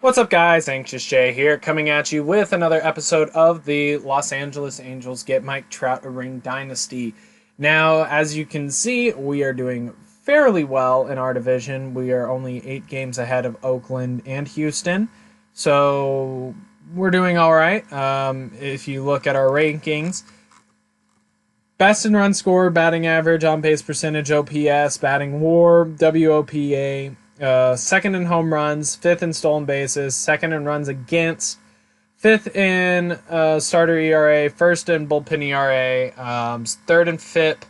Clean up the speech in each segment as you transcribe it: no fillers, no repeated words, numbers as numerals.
What's up, guys? AnxiousJ here, coming at you with another episode of the Los Angeles Angels Get Mike Trout a Ring Dynasty. Now, as you can see, we are doing fairly well in our division. We are only 8 games ahead of Oakland and Houston, so we're doing all right. If you look at our rankings, best in run score, batting average, on base percentage, OPS, batting WAR, WOPA. Second in home runs, fifth in stolen bases, second in runs against, fifth in starter ERA, first in bullpen ERA, third in FIP,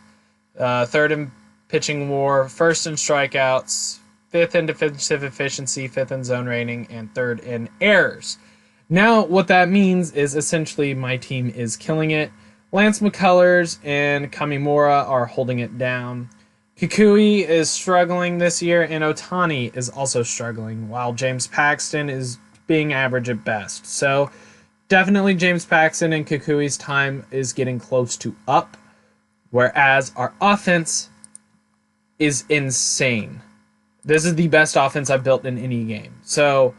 third in pitching WAR, first in strikeouts, fifth in defensive efficiency, fifth in zone rating, and third in errors. Now, what that means is essentially my team is killing it. Lance McCullers and Kamimura are holding it down. Kikuchi is struggling this year, and Ohtani is also struggling, while James Paxton is being average at best. So, definitely James Paxton and Kikuchi's time is getting close to up, whereas our offense is insane. This is the best offense I've built in any game. So,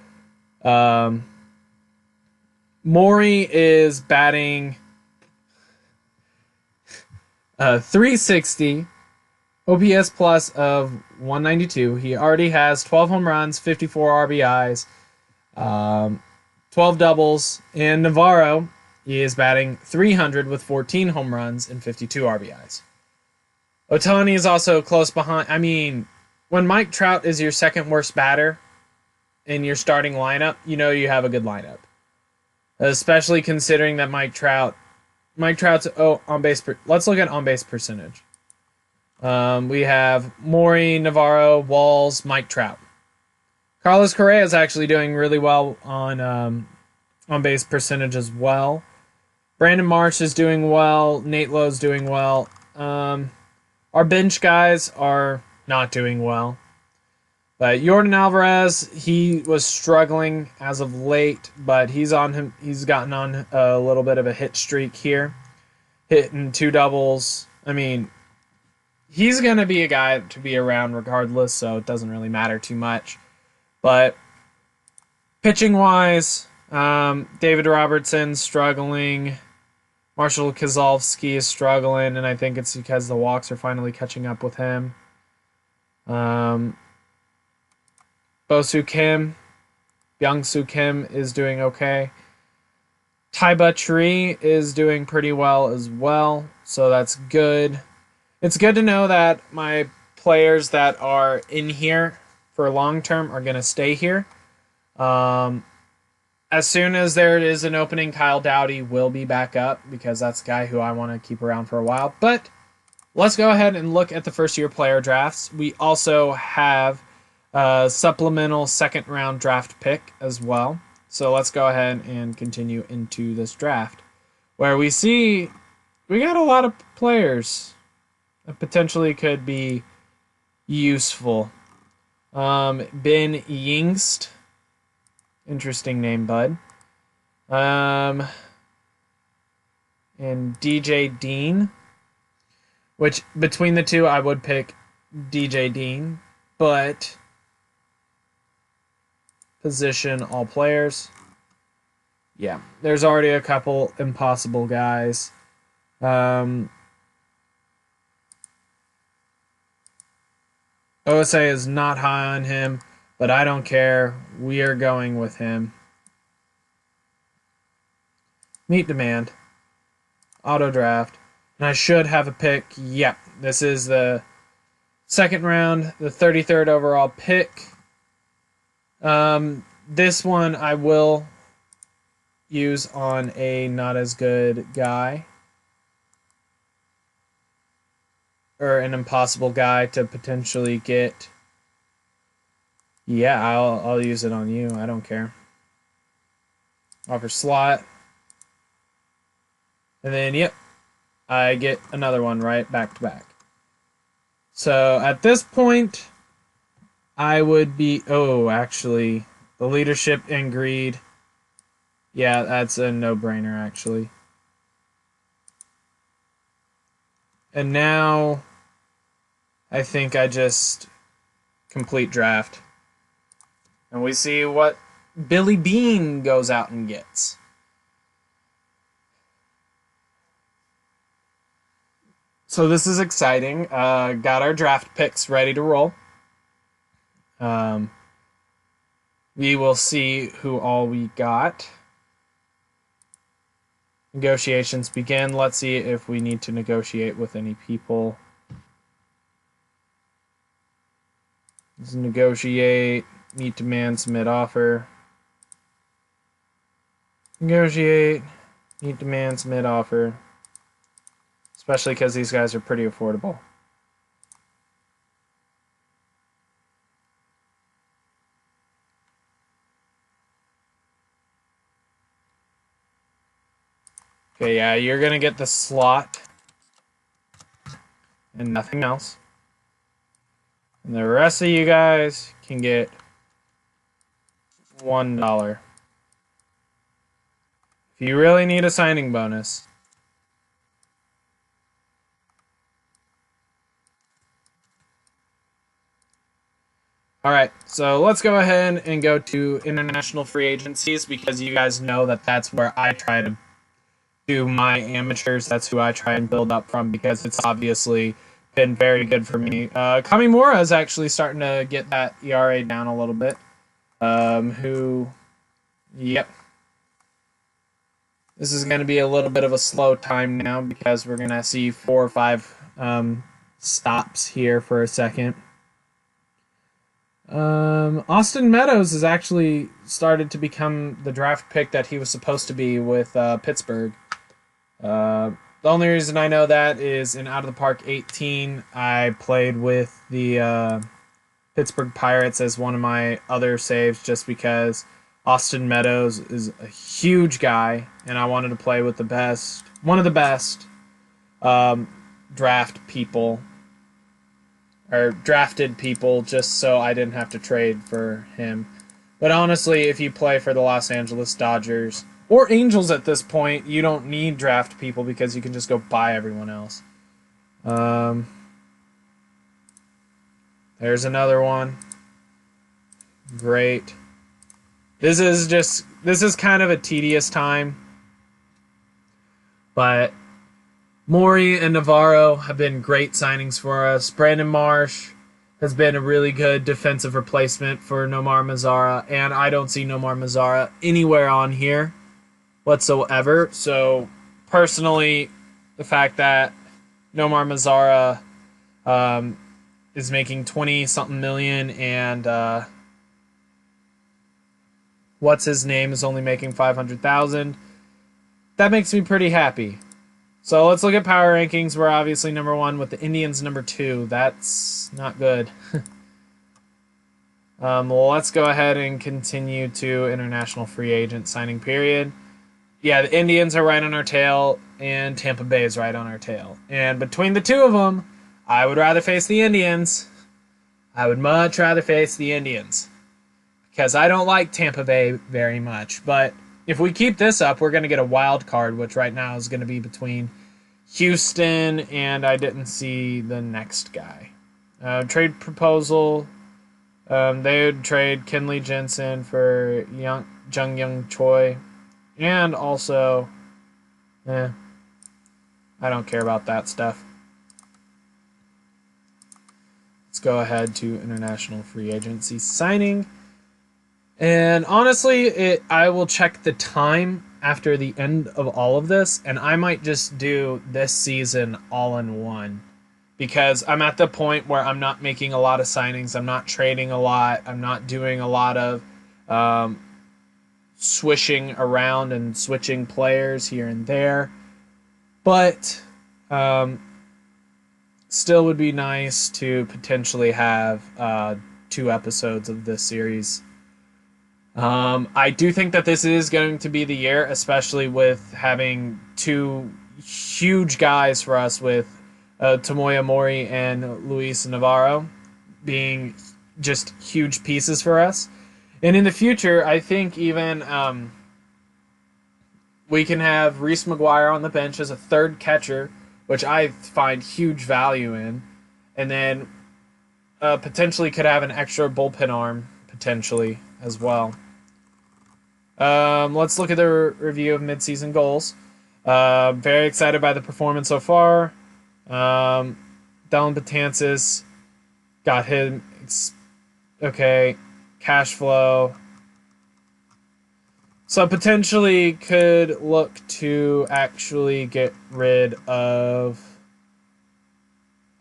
Maury is batting 360. OPS plus of 192. He already has 12 home runs, 54 RBIs, 12 doubles. And Navarro, he is batting 300 with 14 home runs and 52 RBIs. Ohtani is also close behind. I mean, when Mike Trout is your second worst batter in your starting lineup, you know you have a good lineup. Especially considering that Mike Trout's on base. Let's look at on base percentage. We have Maury, Navarro, Walls, Mike Trout. Carlos Correa is actually doing really well on base percentage as well. Brandon Marsh is doing well. Nate Lowe's doing well. Our bench guys are not doing well. But Yordan Alvarez, he was struggling as of late, but he's gotten on a little bit of a hit streak here, hitting 2 doubles. I mean, he's going to be a guy to be around regardless, so it doesn't really matter too much. But pitching-wise, David Robertson's struggling. Marshall Kozlowski is struggling, and I think it's because the walks are finally catching up with him. Bosu Kim, Byung-Soo Kim is doing okay. Taiba Tree is doing pretty well as well, so that's good. It's good to know that my players that are in here for long term are going to stay here. As soon as there is an opening, Kyle Dowdy will be back up because that's a guy who I want to keep around for a while. But let's go ahead and look at the first-year player drafts. We also have a supplemental second-round draft pick as well. So let's go ahead and continue into this draft, where we see we got a lot of players that potentially could be useful. Ben Yingst. Interesting name, bud. And DJ Dean. Which, between the two, I would pick DJ Dean. But position all players. Yeah, there's already a couple impossible guys. OSA is not high on him, but I don't care. We are going with him. Meet demand. Auto draft. And I should have a pick. Yep, this is the second round, the 33rd overall pick. This one I will use on a not as good guy. Or an impossible guy to potentially get. Yeah, I'll use it on you. I don't care. Offer slot. And then, yep, I get another one right back to back. So at this point, I would be... Oh, actually, the leadership and greed. Yeah, that's a no-brainer, actually. And now I think I just complete draft. And we see what Billy Bean goes out and gets. So this is exciting. Got our draft picks ready to roll. We will see who all we got. Negotiations begin. Let's see if we need to negotiate with any people. Let's negotiate. Meet demand, submit offer. Negotiate. Meet demand, submit offer. Especially because these guys are pretty affordable. Okay, yeah, you're going to get the slot and nothing else. And the rest of you guys can get $1. If you really need a signing bonus, alright, so let's go ahead and go to international free agencies, because you guys know that that's where I try to do my amateurs. That's who I try and build up from, because it's obviously been very good for me. Kamimura is actually starting to get that ERA down a little bit. Yep. This is going to be a little bit of a slow time now, because we're going to see 4 or 5 stops here for a second. Austin Meadows has actually started to become the draft pick that he was supposed to be with Pittsburgh. The only reason I know that is in Out of the Park 18, I played with the Pittsburgh Pirates as one of my other saves, just because Austin Meadows is a huge guy, and I wanted to play with one of the best draft people, or drafted people, just so I didn't have to trade for him. But honestly, if you play for the Los Angeles Dodgers or Angels at this point, you don't need draft people, because you can just go buy everyone else. There's another one. Great. This is kind of a tedious time, but Maury and Navarro have been great signings for us. Brandon Marsh has been a really good defensive replacement for Nomar Mazara, and I don't see Nomar Mazara anywhere on here whatsoever. So personally, the fact that Nomar Mazara is making 20-something million, and what's his name is only making 500,000, that makes me pretty happy. So let's look at power rankings. We're obviously number 1 with the Indians number 2. That's not good. Well, let's go ahead and continue to international free agent signing period. Yeah, the Indians are right on our tail, and Tampa Bay is right on our tail. And between the two of them, I would rather face the Indians. I would much rather face the Indians, because I don't like Tampa Bay very much. But if we keep this up, we're going to get a wild card, which right now is going to be between Houston and I didn't see the next guy. Trade proposal. They would trade Kenley Jensen for Jung Young Choi. And also, I don't care about that stuff. Let's go ahead to international free agency signing. And honestly, I will check the time after the end of all of this, and I might just do this season all in one, because I'm at the point where I'm not making a lot of signings, I'm not trading a lot, I'm not doing a lot of swishing around and switching players here and there. But still would be nice to potentially have 2 episodes of this series. I do think that this is going to be the year, especially with having 2 huge guys for us, with Tomoya Mori and Luis Navarro being just huge pieces for us. And in the future, I think even we can have Reese McGuire on the bench as a 3rd catcher, which I find huge value in. And then potentially could have an extra bullpen arm, potentially, as well. Let's look at the review of midseason goals. Very excited by the performance so far. Dylan Betances got him. Okay, cash flow. So potentially could look to actually get rid of.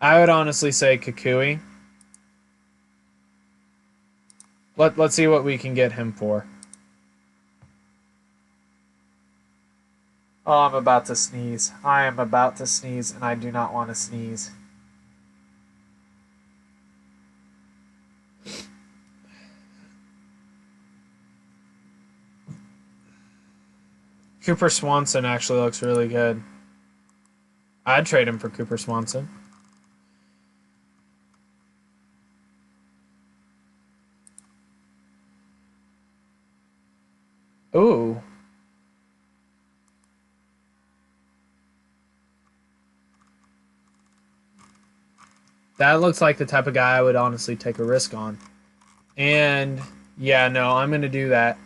I would honestly say Kukui. Let's see what we can get him for. Oh, I'm about to sneeze. I am about to sneeze, and I do not want to sneeze. Cooper Swanson actually looks really good. I'd trade him for Cooper Swanson. Ooh. That looks like the type of guy I would honestly take a risk on. And yeah, no, I'm going to do that.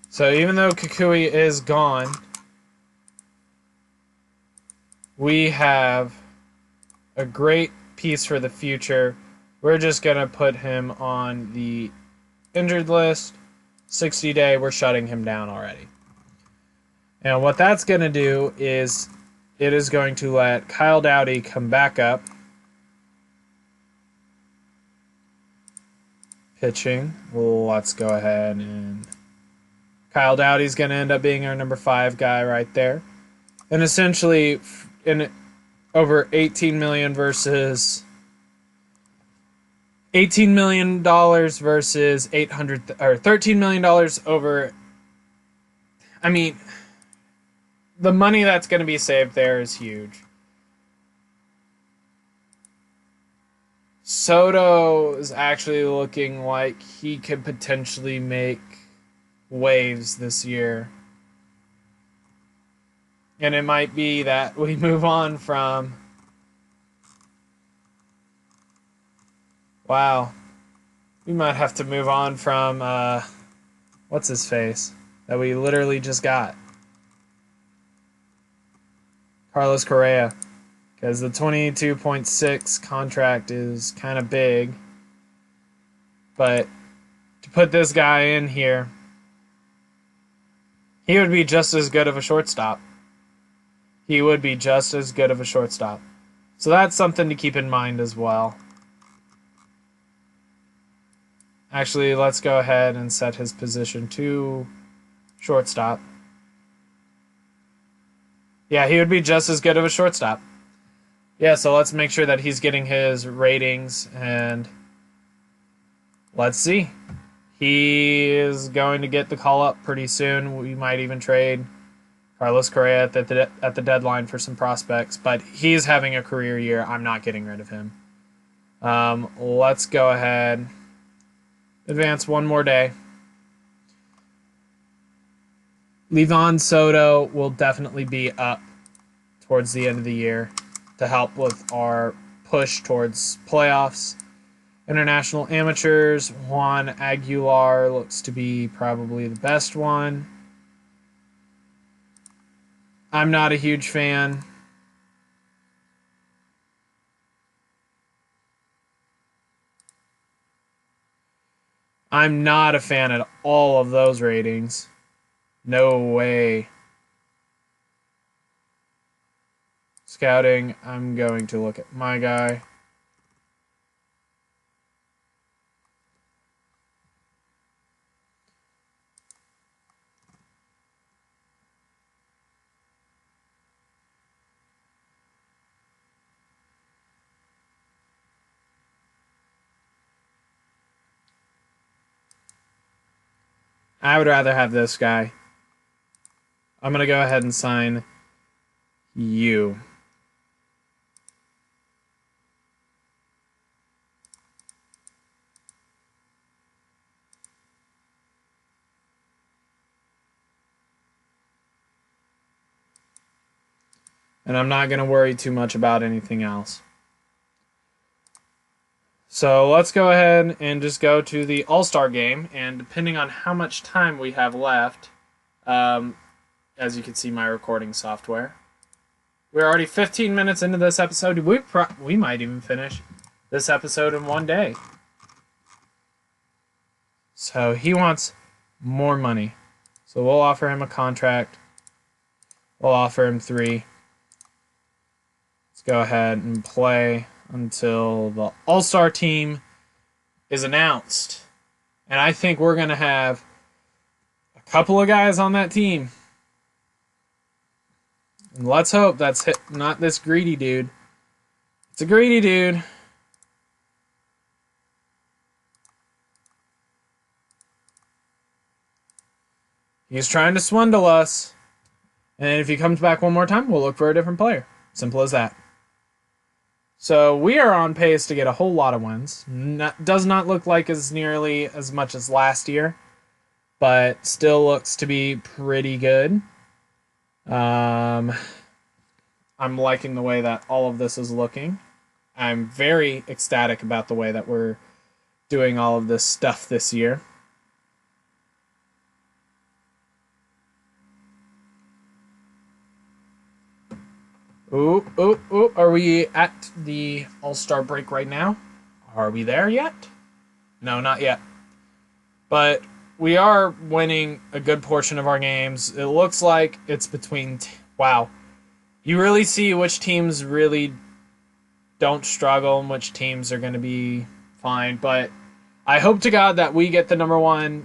So even though Kukui is gone, we have a great piece for the future. We're just going to put him on the injured list. 60-day, we're shutting him down already. And what that's going to do is it is going to let Kyle Dowdy come back up. Pitching. Let's go ahead and... Kyle Dowdy's going to end up being our number 5 guy right there. And essentially, in over $18 million versus $18 million versus $13 million over. I mean, the money that's going to be saved there is huge. Soto is actually looking like he could potentially make waves this year. And it might be that we move on from... Wow. We might have to move on from, what's his face? That we literally just got. Carlos Correa. Because the 22.6 contract is kind of big. But to put this guy in here, he would be just as good of a shortstop. He would be just as good of a shortstop. So that's something to keep in mind as well. Actually, let's go ahead and set his position to shortstop. Yeah, he would be just as good of a shortstop. Yeah, so let's make sure that he's getting his ratings, and let's see. He is going to get the call up pretty soon. We might even trade Carlos Correa at the deadline for some prospects, but he's having a career year. I'm not getting rid of him. Let's go ahead. Advance one more day. Livan Soto will definitely be up towards the end of the year to help with our push towards playoffs. International amateurs, Juan Aguilar looks to be probably the best one. I'm not a huge fan. I'm not a fan at all of those ratings. No way. Scouting, I'm going to look at my guy. I would rather have this guy. I'm going to go ahead and sign you. And I'm not going to worry too much about anything else. So let's go ahead and just go to the All-Star game. And depending on how much time we have left, as you can see my recording software, we're already 15 minutes into this episode. We might even finish this episode in one day. So he wants more money. So we'll offer him a contract. We'll offer him 3. Let's go ahead and play until the All-Star team is announced. And I think we're going to have a couple of guys on that team. And let's hope that's not this greedy dude. It's a greedy dude. He's trying to swindle us. And if he comes back one more time, we'll look for a different player. Simple as that. So we are on pace to get a whole lot of wins. Does not look like as nearly as much as last year, but still looks to be pretty good. I'm liking the way that all of this is looking. I'm very ecstatic about the way that we're doing all of this stuff this year. Ooh, are we at the All-Star break right now? Are we there yet? No, not yet. But we are winning a good portion of our games. It looks like it's between... wow. You really see which teams really don't struggle and which teams are going to be fine. But I hope to God that we get the #1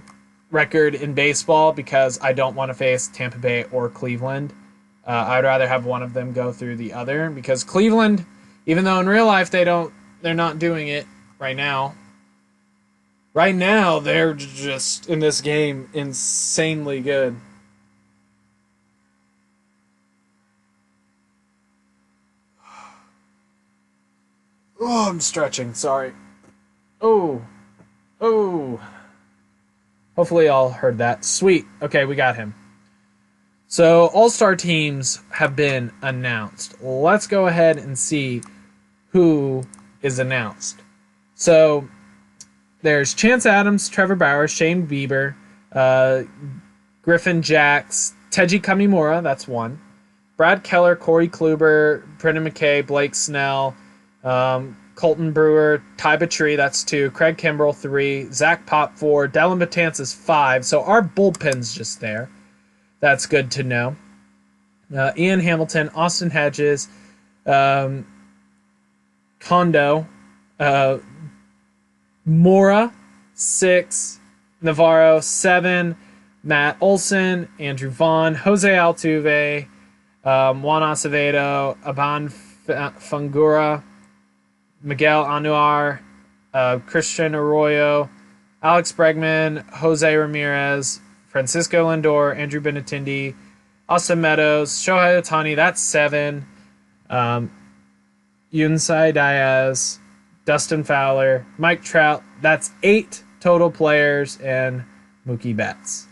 record in baseball because I don't want to face Tampa Bay or Cleveland. I'd rather have one of them go through the other because Cleveland, even though in real life they're not doing it right now. Right now, they're just in this game insanely good. Oh, I'm stretching. Sorry. Oh. Hopefully y'all heard that. Sweet. Okay, we got him. So, All-Star teams have been announced. Let's go ahead and see who is announced. So, there's Chance Adams, Trevor Bauer, Shane Bieber, Griffin Jax, Teji Kamimura, that's 1. Brad Keller, Corey Kluber, Brendan McKay, Blake Snell, Colton Brewer, Ty Batry, that's 2. Craig Kimbrell, 3. Zach Pop, 4. Dellin Betances, 5. So, our bullpen's just there. That's good to know. Ian Hamilton, Austin Hedges, Kondo, Mora, 6, Navarro, 7, Matt Olson, Andrew Vaughn, Jose Altuve, Juan Acevedo, Aban Fangura, Miguel Anuar, Christian Arroyo, Alex Bregman, Jose Ramirez, Francisco Lindor, Andrew Benintendi, Austin Meadows, Shohei Ohtani, that's 7. Yunsai Diaz, Dustin Fowler, Mike Trout, that's 8 total players, and Mookie Betts.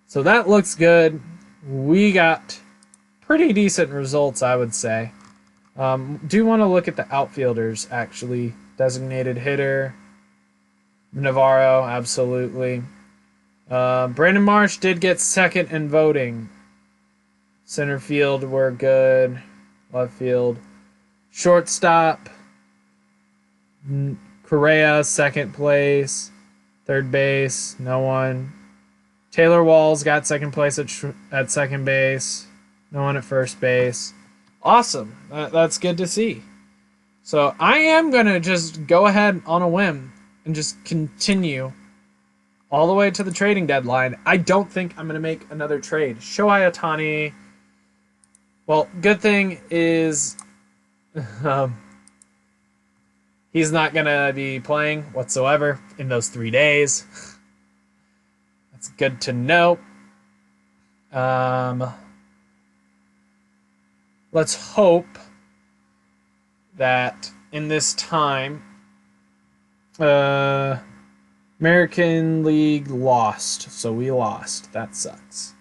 So that looks good. We got pretty decent results, I would say. Do want to look at the outfielders, actually. Designated hitter, Navarro, absolutely. Brandon Marsh did get 2nd in voting. Center field, we're good. Left field. Shortstop, Correa, 2nd place. 3rd base, no one. Taylor Walls got 2nd place at 2nd base. No one at 1st base. Awesome. That's good to see. So I am going to just go ahead on a whim and just continue all the way to the trading deadline. I don't think I'm going to make another trade. Shohei Ohtani, well, good thing is he's not going to be playing whatsoever in those 3 days. That's good to know. Let's hope that in this time, American League lost, so we lost. That sucks.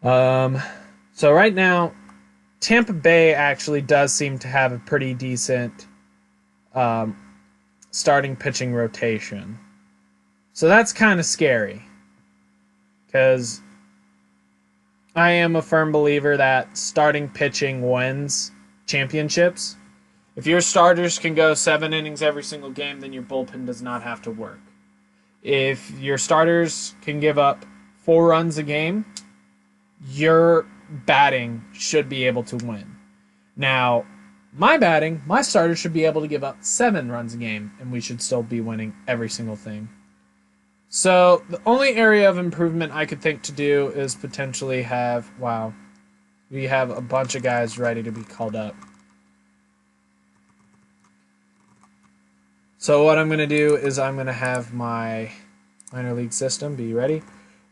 So right now, Tampa Bay actually does seem to have a pretty decent starting pitching rotation. So that's kind of scary. Because I am a firm believer that starting pitching wins championships. If your starters can go 7 innings every single game, then your bullpen does not have to work. If your starters can give up 4 runs a game, your batting should be able to win. Now, my starters should be able to give up 7 runs a game, and we should still be winning every single thing. So the only area of improvement I could think to do is potentially have, wow, we have a bunch of guys ready to be called up. So what I'm going to do is I'm going to have my minor league system be ready.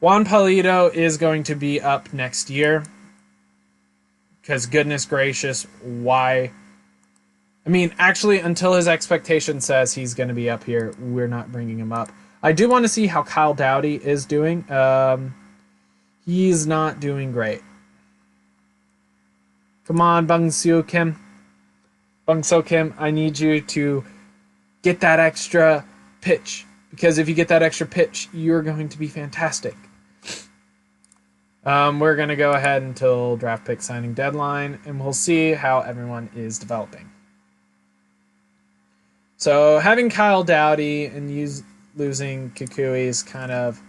Juan Palito is going to be up next year. Because goodness gracious, why? I mean, actually, until his expectation says he's going to be up here, we're not bringing him up. I do want to see how Kyle Dowdy is doing. He's not doing great. Come on, Bung Seo Kim. I need you to get that extra pitch. Because if you get that extra pitch, you're going to be fantastic. We're going to go ahead until draft pick signing deadline, and we'll see how everyone is developing. So having Kyle Dowdy and losing Kukui is kind of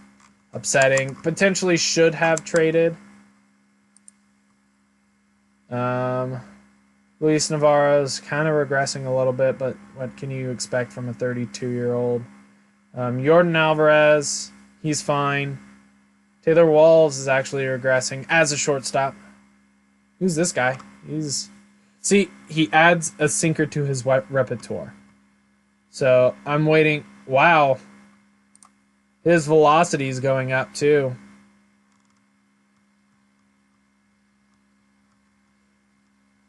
upsetting. Potentially should have traded Luis Navarro's kind of regressing a little bit, but what can you expect from a 32-year-old? Jordan Alvarez, he's fine. Taylor Walls is actually regressing as a shortstop. Who's this guy? See, he adds a sinker to his repertoire. So I'm waiting. Wow. His velocity is going up too.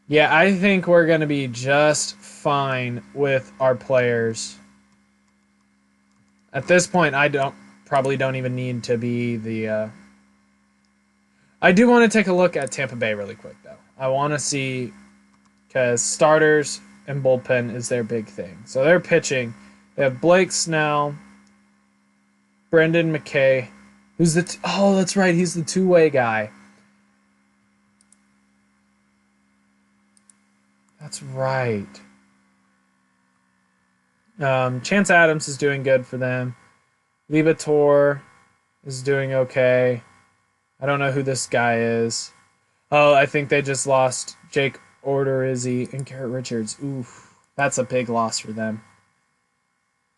Yeah, I think we're going to be just fine with our players. At this point, I probably don't even need to be the... I do want to take a look at Tampa Bay really quick, though. I want to see... Because starters and bullpen is their big thing. So they're pitching. They have Blake Snell, Brendan McKay, who's the... oh, that's right. He's the two-way guy. That's right. Chance Adams is doing good for them. Libator is doing okay. I don't know who this guy is. Oh, I think they just lost Jake Odorizzi and Garrett Richards. Oof, that's a big loss for them.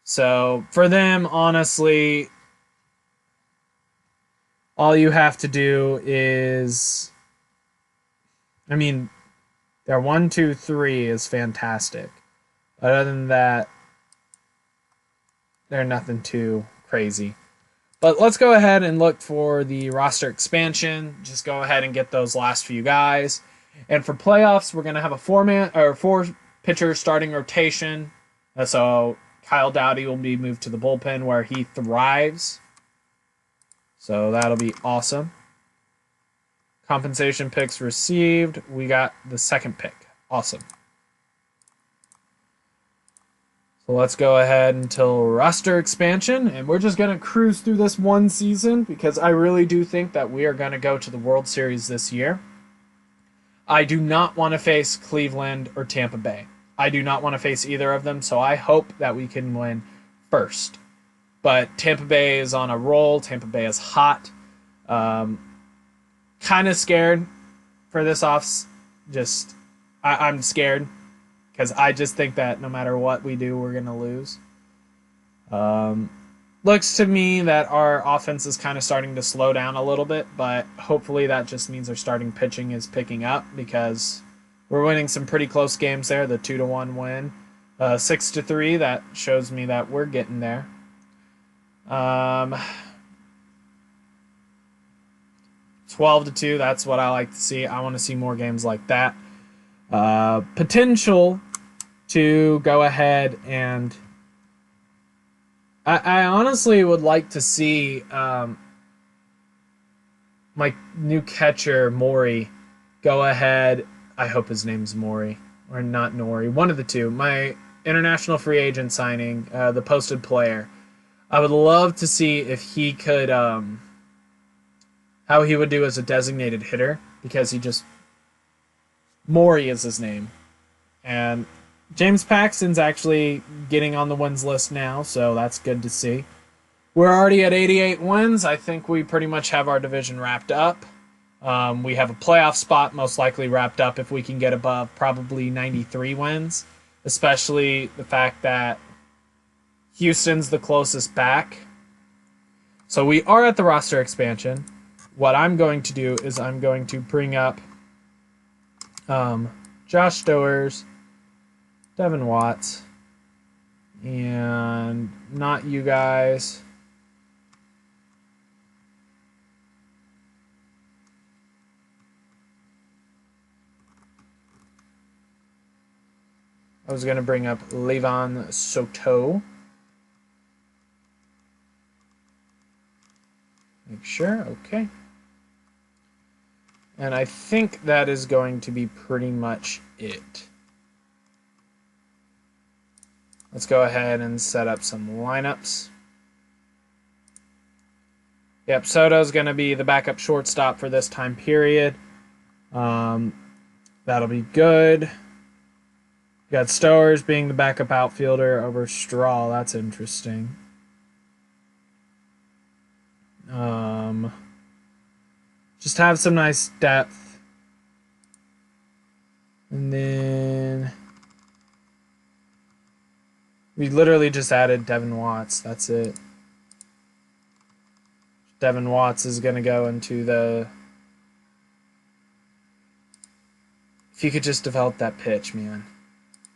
So, for them, honestly, all you have to do is... I mean, their 1, 2, 3 is fantastic. But other than that, they're nothing too crazy. But let's go ahead and look for the roster expansion. Just go ahead and get those last few guys. And for playoffs, we're going to have a 4-pitcher starting rotation. So Kyle Dowdy will be moved to the bullpen where he thrives. So that'll be awesome. Compensation picks received. We got the second pick. Awesome. So let's go ahead until roster expansion, and we're just going to cruise through this one season because I really do think that we are going to go to the World Series this year. I do not want to face Cleveland or Tampa Bay. I do not want to face either of them, so I hope that we can win first. But Tampa Bay is on a roll. Tampa Bay is hot. Kind of scared for this I'm scared because I just think that no matter what we do, we're going to lose. Looks to me that our offense is kind of starting to slow down a little bit, but hopefully that just means our starting pitching is picking up because we're winning some pretty close games there. The 2-1 win, 6-3. That shows me that we're getting there. 12-2. That's what I like to see. I want to see more games like that. Potential to go ahead and I honestly would like to see my new catcher Maury go ahead. I hope his name's Maury. Or not Nori. One of the two. My international free agent signing, the posted player. I would love to see if he could, how he would do as a designated hitter, because he just, Maury is his name. And James Paxton's actually getting on the wins list now, so that's good to see. We're already at 88 wins. I think we pretty much have our division wrapped up. We have a playoff spot most likely wrapped up if we can get above probably 93 wins, especially the fact that Houston's the closest back. So we are at the roster expansion. What I'm going to do is I'm going to bring up Josh Stowers, Devin Watts, and not you guys. I was going to bring up Levon Soto. Make sure, okay. And I think that is going to be pretty much it. Let's go ahead and set up some lineups. Yep, Soto's going to be the backup shortstop for this time period. That'll be good. We got Stowers being the backup outfielder over Straw. That's interesting. Just have some nice depth. And then we literally just added Devin Watts. That's it. Devin Watts is going to go into the... If you could just develop that pitch, man.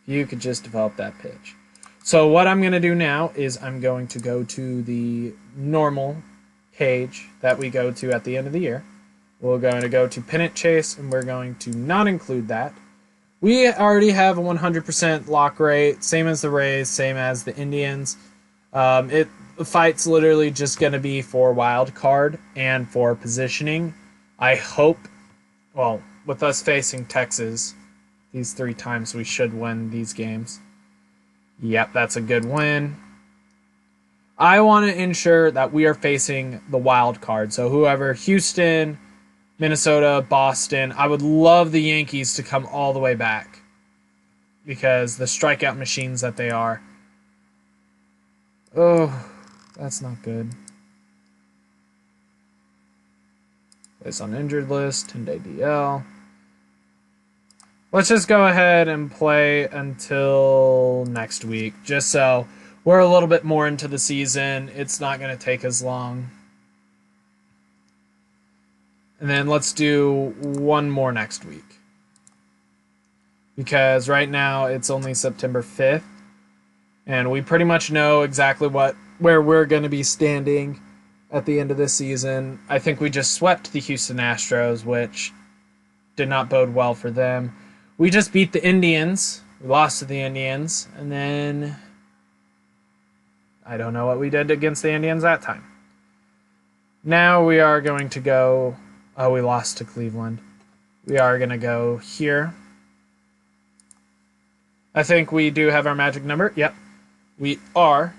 If you could just develop that pitch. So what I'm going to do now is I'm going to go to the normal page that we go to at the end of the year. We're going to go to Pennant Chase, and we're going to not include that. We already have a 100% lock rate, same as the Rays, same as the Indians. The fight's literally just going to be for wild card and for positioning. I hope, well, with us facing Texas these 3 times, we should win these games. Yep, that's a good win. I want to ensure that we are facing the wild card. So whoever, Houston, Minnesota, Boston, I would love the Yankees to come all the way back because the strikeout machines that they are. Oh, that's not good. Place on injured list, 10-day DL. Let's just go ahead and play until next week, just so we're a little bit more into the season. It's not going to take as long. And then let's do one more next week. Because right now it's only September 5th. And we pretty much know exactly where we're going to be standing at the end of this season. I think we just swept the Houston Astros, which did not bode well for them. We just beat the Indians. We lost to the Indians. And then I don't know what we did against the Indians that time. Now we are going to go... Oh, we lost to Cleveland. We are going to go here. I think we do have our magic number. Yep. We are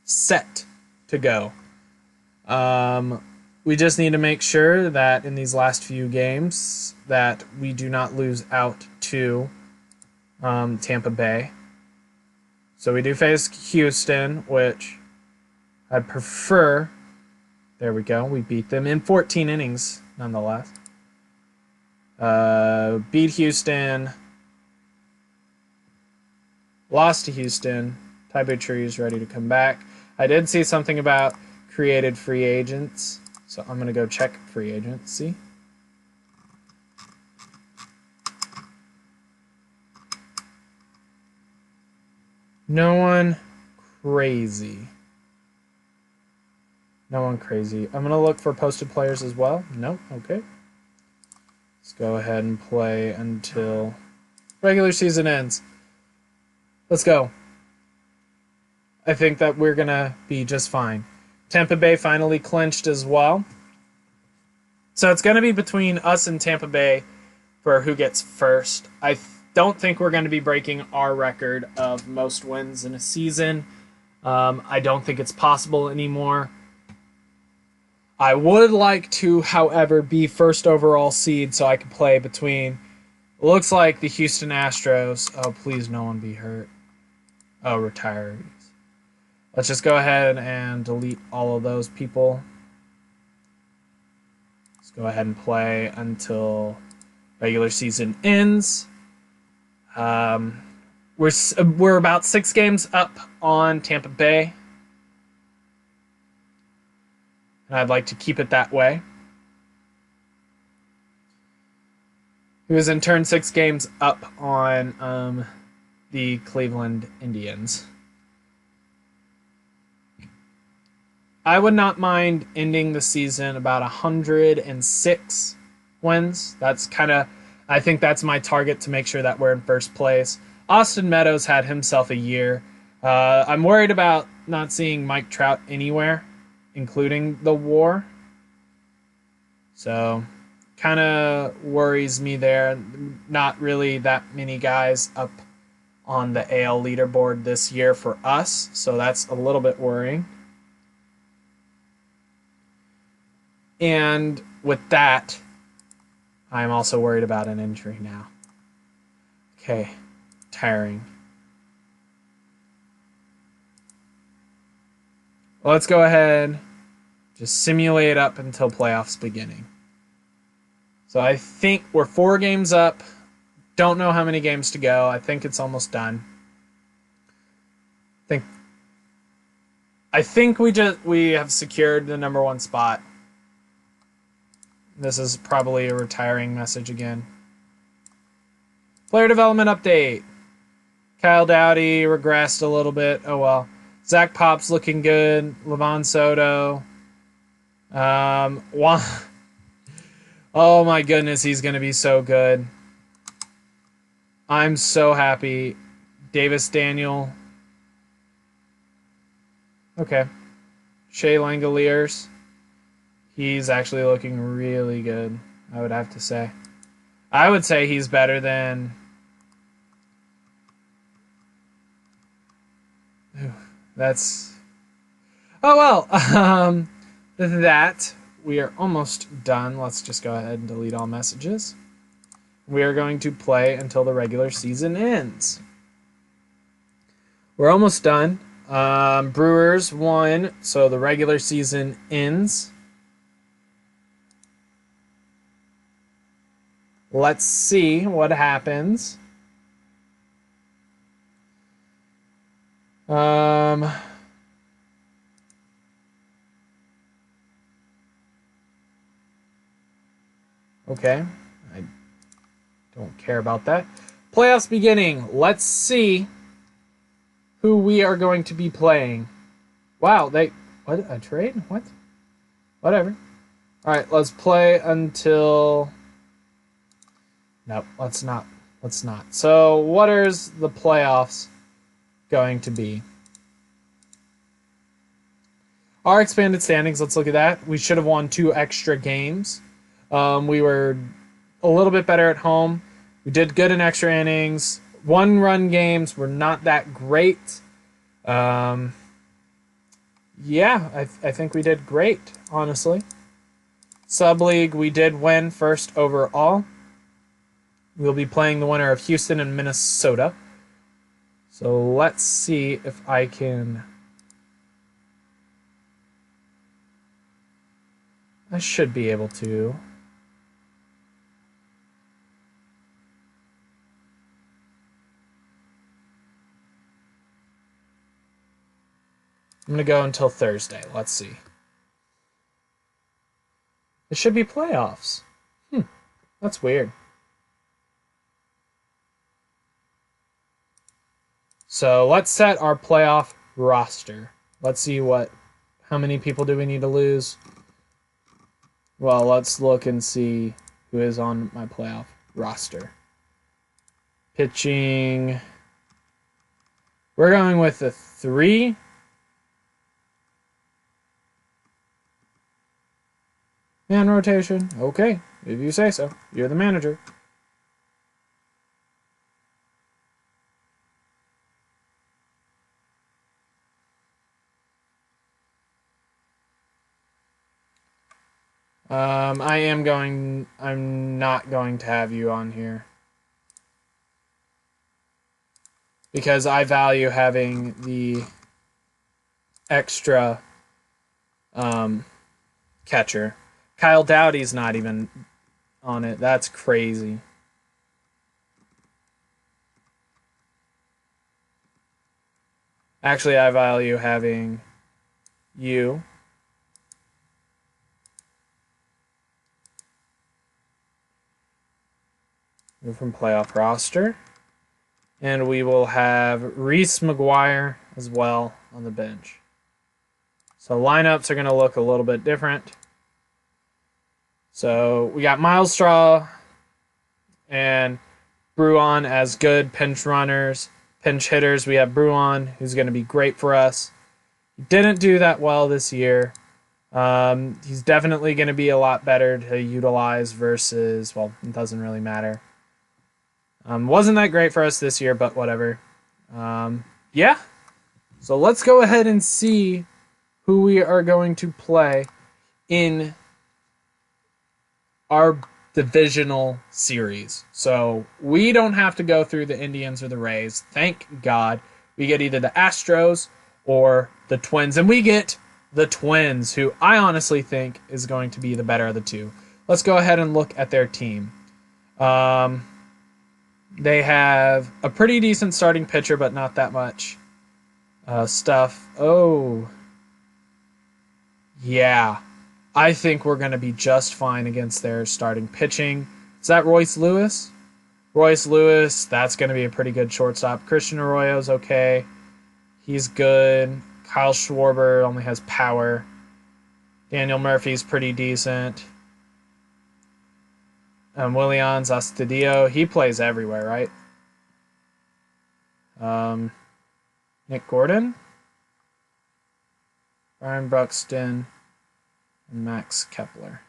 set to go. We just need to make sure that in these last few games that we do not lose out to Tampa Bay. So we do face Houston, which I'd prefer. There we go. We beat them in 14 innings, nonetheless. Beat Houston. Lost to Houston. Taipei Trees ready to come back. I did see something about created free agents, so I'm going to go check free agency. No one crazy. No one crazy. I'm going to look for posted players as well. No? Okay. Let's go ahead and play until regular season ends. Let's go. I think that we're going to be just fine. Tampa Bay finally clinched as well. So it's going to be between us and Tampa Bay for who gets first. I don't think we're going to be breaking our record of most wins in a season. I don't think it's possible anymore. I would like to, however, be first overall seed so I can play between, looks like the Houston Astros. Oh, please no one be hurt. Oh, retirees. Let's just go ahead and delete all of those people. Let's go ahead and play until regular season ends. We're about 6 games up on Tampa Bay. And I'd like to keep it that way. He was in turn 6 games up on the Cleveland Indians. I would not mind ending the season about 106 wins. That's I think that's my target to make sure that we're in first place. Austin Meadows had himself a year. I'm worried about not seeing Mike Trout anywhere, including the WAR. So, kind of worries me there. Not really that many guys up on the AL leaderboard this year for us, so that's a little bit worrying. And with that, I'm also worried about an injury now. Okay, tiring. Well, let's go ahead, just simulate up until playoffs beginning. So I think we're 4 games up. Don't know how many games to go. I think it's almost done. I think we have secured the number 1 spot. This is probably a retiring message again. Player development update. Kyle Dowdy regressed a little bit. Oh well. Zach Pop's looking good. Levon Soto. Oh my goodness, he's going to be so good. I'm so happy. Davis Daniel. Okay. Shea Langoliers. He's actually looking really good, I would have to say. I would say he's better than... That's... Oh, well. That, we are almost done. Let's just go ahead and delete all messages. We are going to play until the regular season ends. We're almost done. Brewers won, so the regular season ends. Let's see what happens. Okay. I don't care about that. Playoffs beginning. Let's see who we are going to be playing. Wow, what, a trade? What? Whatever. Alright, let's play until... Nope, let's not. Let's not. So, what is the playoffs going to be? Our expanded standings, let's look at that. We should have won 2 extra games. We were a little bit better at home. We did good in extra innings. 1-run games were not that great. Yeah, I think we did great, honestly. Sub-league, we did win first overall. We'll be playing the winner of Houston and Minnesota. So let's see if I can... I should be able to. I'm going to go until Thursday. Let's see. It should be playoffs. That's weird. So let's set our playoff roster. Let's see how many people do we need to lose? Well, let's look and see who is on my playoff roster. Pitching. We're going with a 3. Man rotation. Okay, if you say so. You're the manager. I'm not going to have you on here. Because I value having the extra catcher. Kyle Dowdy's not even on it. That's crazy. Actually, I value having you. Move from playoff roster. And we will have Reese McGuire as well on the bench. So lineups are going to look a little bit different. So we got Miles Straw and Bruin as good pinch runners, pinch hitters. We have Bruin, who's going to be great for us. He didn't do that well this year. He's definitely going to be a lot better to utilize versus, well, it doesn't really matter. Wasn't that great for us this year, but whatever. Yeah. So let's go ahead and see who we are going to play in our divisional series. So we don't have to go through the Indians or the Rays. Thank God. We get either the Astros or the Twins. And we get the Twins, who I honestly think is going to be the better of the two. Let's go ahead and look at their team. They have a pretty decent starting pitcher, but not that much stuff. Oh, yeah. I think we're going to be just fine against their starting pitching. Is that Royce Lewis? Royce Lewis, that's going to be a pretty good shortstop. Christian Arroyo's okay. He's good. Kyle Schwarber only has power. Daniel Murphy's pretty decent. Willians Astudillo, he plays everywhere, right? Nick Gordon, Brian Bruxton, and Max Kepler.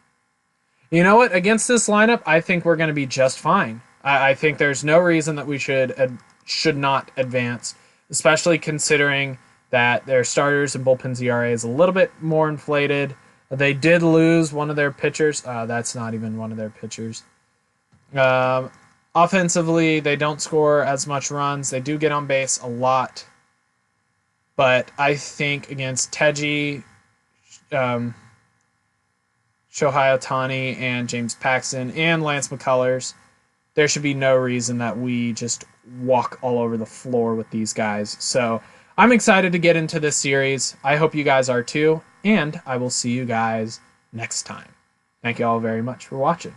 You know what? Against this lineup, I think we're going to be just fine. I think there's no reason that we should not advance, especially considering that their starters and bullpen's ERA is a little bit more inflated. They did lose one of their pitchers. That's not even one of their pitchers. Offensively, they don't score as much runs. They do get on base a lot. But I think against Teji, Shohei Ohtani, and James Paxton, and Lance McCullers, there should be no reason that we just walk all over the floor with these guys. So I'm excited to get into this series. I hope you guys are too. And I will see you guys next time. Thank you all very much for watching.